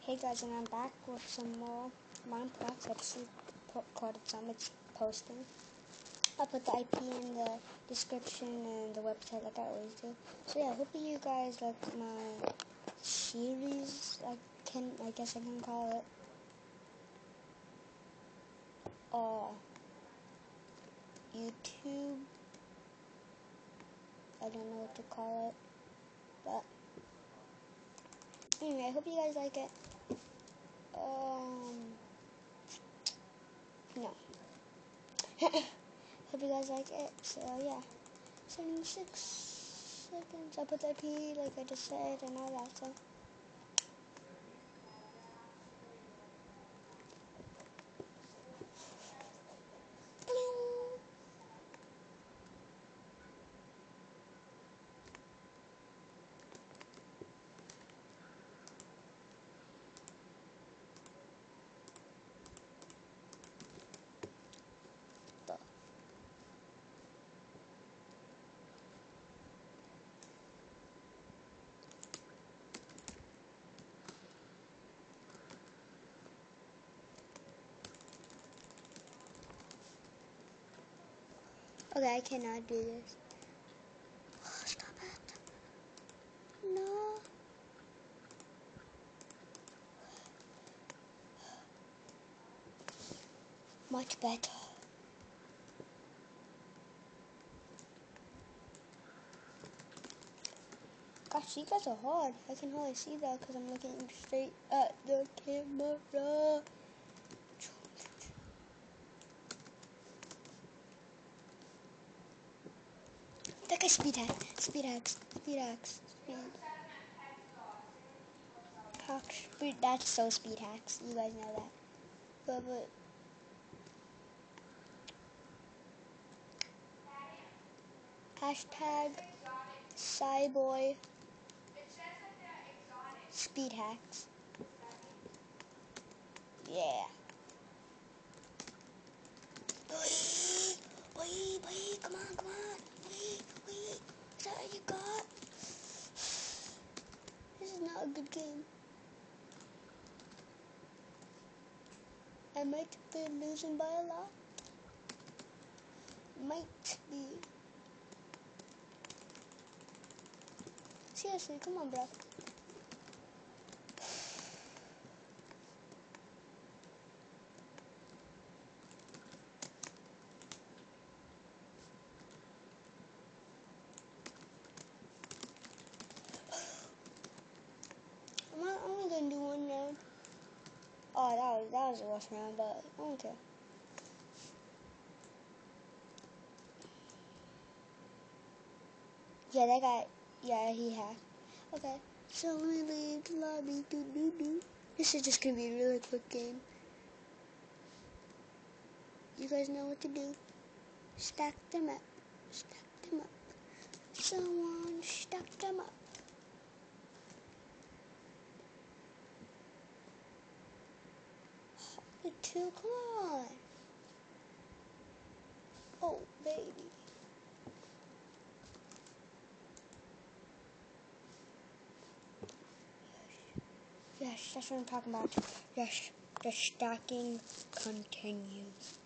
Hey guys, and I'm back with some more Minecraft. I just recorded some, it's posting. I'll put the IP in the description and the website like I always do. So yeah, hopefully you guys like my series, I guess I can call it. YouTube. I don't know what to call it. But anyway, I hope you guys like it. No. Hope you guys like it. So yeah, 76 seconds. I put the IP like I just said and all that. So okay, I cannot do this. Oh, stop it. No. Much better. Gosh, you guys are hard. I can hardly see that because I'm looking straight at the camera. That guy's speed hacks. That's so speed hacks. You guys know that. But hashtag Cyboy speed hacks. Yeah. Wait, come on. Wait. Is that what you got? This is not a good game. I might be losing by a lot. Might be. Seriously, come on, bro. I'm only gonna do one round. Oh, that was the worst round, but I don't care. Yeah, that guy. Yeah, he hacked. Okay, so we leave the lobby. This is just gonna be a really quick game. You guys know what to do. Stack them up. Someone stack them up. The two, come on. Oh, baby. Yes, that's what I'm talking about. Yes, the stacking continues.